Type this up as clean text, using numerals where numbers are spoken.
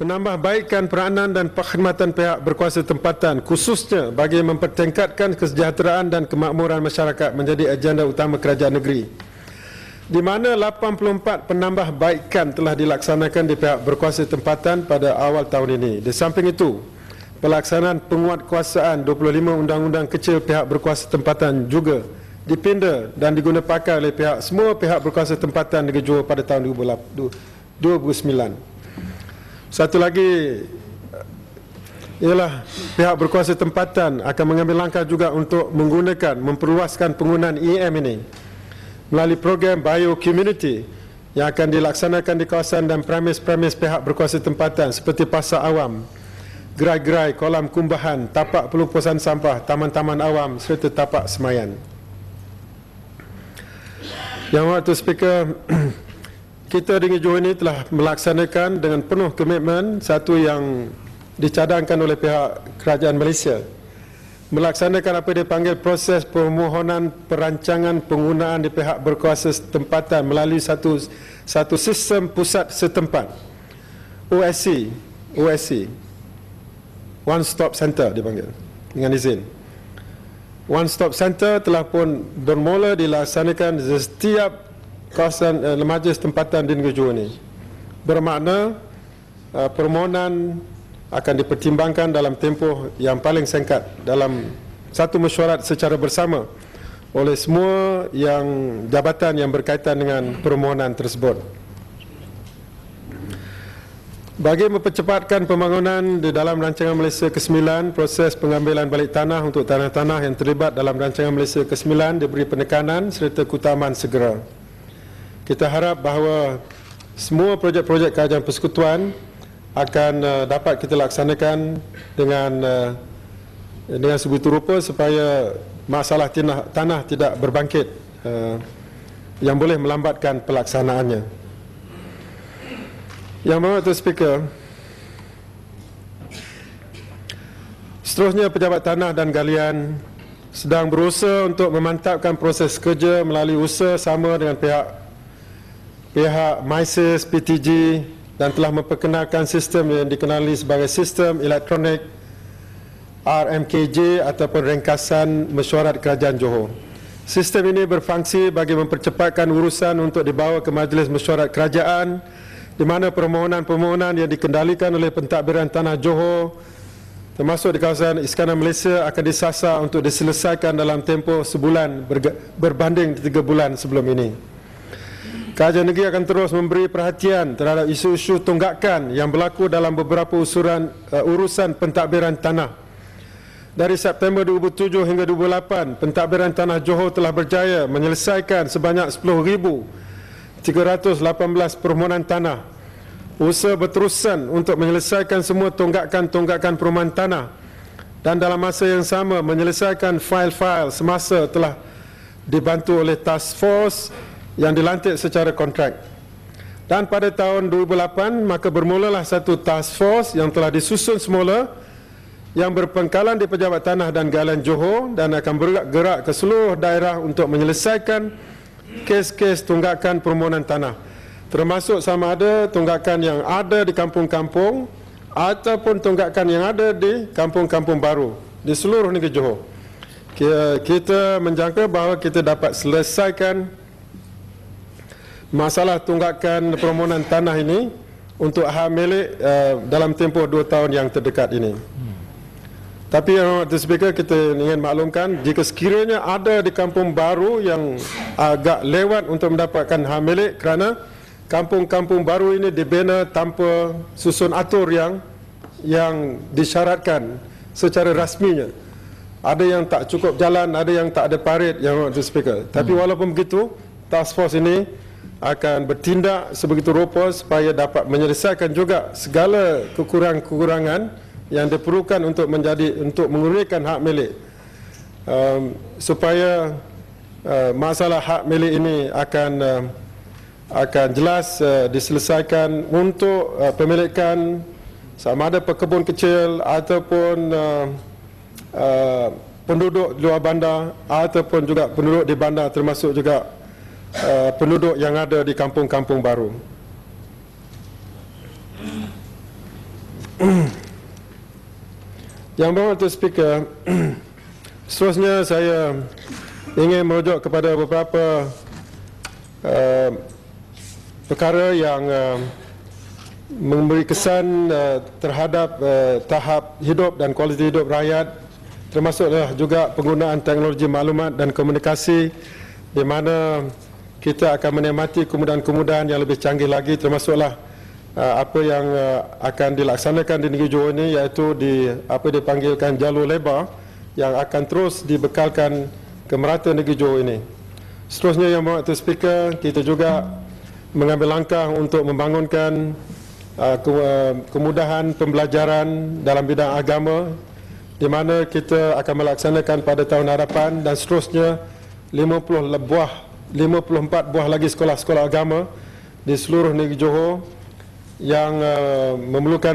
penambahbaikan peranan dan perkhidmatan pihak berkuasa tempatan khususnya bagi mempertingkatkan kesejahteraan dan kemakmuran masyarakat menjadi agenda utama kerajaan negeri, di mana 84 penambahbaikan telah dilaksanakan di pihak berkuasa tempatan pada awal tahun ini. Di samping itu, pelaksanaan penguatkuasaan 25 undang-undang kecil pihak berkuasa tempatan juga dipinda dan digunapakai oleh semua pihak berkuasa tempatan Negeri Johor pada tahun 2009. Satu lagi ialah pihak berkuasa tempatan akan mengambil langkah juga untuk memperluaskan penggunaan EM ini melalui program Bio-Community yang akan dilaksanakan di kawasan dan premis-premis pihak berkuasa tempatan seperti pasar awam, gerai-gerai, kolam kumbahan, tapak pelumpusan sampah, taman-taman awam serta tapak semayan. Yang Waktu Speaker, kita di Negeri Johor ini telah melaksanakan dengan penuh komitmen satu yang dicadangkan oleh pihak kerajaan Malaysia, melaksanakan apa yang dipanggil proses permohonan perancangan penggunaan di pihak berkuasa tempatan melalui satu sistem pusat setempat, OSC, One Stop Center dipanggil dengan izin. One Stop Center telah pun bermula dilaksanakan di setiap kawasan majlis tempatan di Negeri Johor ini. Bermakna permohonan akan dipertimbangkan dalam tempoh yang paling singkat dalam satu mesyuarat secara bersama oleh semua jabatan yang berkaitan dengan permohonan tersebut. Bagi mempercepatkan pembangunan di dalam rancangan Malaysia ke-9, proses pengambilan balik tanah untuk tanah-tanah yang terlibat dalam rancangan Malaysia ke-9 diberi penekanan serta keutamaan segera. Kita harap bahawa semua projek-projek kerajaan persekutuan akan dapat kita laksanakan dengan sebegitu rupa supaya masalah tanah tidak berbangkit yang boleh melambatkan pelaksanaannya. Yang Berhormat Speaker, seterusnya pejabat tanah dan galian sedang berusaha untuk memantapkan proses kerja melalui usaha sama dengan pihak MySIS, PTG dan telah memperkenalkan sistem yang dikenali sebagai sistem elektronik RMKJ ataupun ringkasan mesyuarat kerajaan Johor. Sistem ini berfungsi bagi mempercepatkan urusan untuk dibawa ke majlis mesyuarat kerajaan, di mana permohonan-permohonan yang dikendalikan oleh pentadbiran tanah Johor termasuk di kawasan Iskandar Malaysia akan disasar untuk diselesaikan dalam tempoh sebulan berbanding 3 bulan sebelum ini. Kerajaan negeri akan terus memberi perhatian terhadap isu-isu tunggakan yang berlaku dalam beberapa urusan pentadbiran tanah. Dari September 2007 hingga 2008, pentadbiran tanah Johor telah berjaya menyelesaikan sebanyak 10,318 permohonan tanah. Usaha berterusan untuk menyelesaikan semua tunggakan-tunggakan perumahan tanah dan dalam masa yang sama menyelesaikan fail-fail semasa telah dibantu oleh task force yang dilantik secara kontrak. Dan pada tahun 2008 maka bermulalah satu task force yang telah disusun semula yang berpangkalan di Pejabat Tanah dan Galian Johor dan akan bergerak ke seluruh daerah untuk menyelesaikan kes-kes tunggakan permohonan tanah, termasuk sama ada tunggakan yang ada di kampung-kampung ataupun tunggakan yang ada di kampung-kampung baru di seluruh negeri Johor. Kita menjangka bahawa kita dapat selesaikan masalah tunggakan permohonan tanah ini untuk hak milik dalam tempoh 2 tahun yang terdekat ini. Tapi Yang Speaker, kita ingin maklumkan jika sekiranya ada di kampung baru yang agak lewat untuk mendapatkan hak milik kerana kampung-kampung baru ini dibina tanpa susun atur yang disyaratkan secara rasminya. Ada yang tak cukup jalan, ada yang tak ada parit, Yang Speaker. Tapi walaupun begitu, task force ini akan bertindak sebegitu rupa supaya dapat menyelesaikan juga segala kekurangan-kekurangan yang diperlukan untuk menguraikan hak milik, supaya masalah hak milik ini akan jelas diselesaikan untuk pemilikan sama ada pekebun kecil ataupun penduduk luar bandar ataupun juga penduduk di bandar, termasuk juga penduduk yang ada di kampung-kampung baru. Yang Berhormat Tuan Speaker, seterusnya saya ingin merujuk kepada beberapa perkara yang memberi kesan terhadap tahap hidup dan kualiti hidup rakyat, termasuklah juga penggunaan teknologi maklumat dan komunikasi, di mana kita akan menikmati kemudahan-kemudahan yang lebih canggih lagi, termasuklah apa yang akan dilaksanakan di negeri Johor ini, iaitu apa dipanggilkan jalur lebar yang akan terus dibekalkan ke merata negeri Johor ini. Seterusnya, Yang Berhormat Tuan Speaker, kita juga mengambil langkah untuk membangunkan kemudahan pembelajaran dalam bidang agama, di mana kita akan melaksanakan pada tahun hadapan dan seterusnya 54 buah lagi sekolah-sekolah agama di seluruh negeri Johor yang memerlukan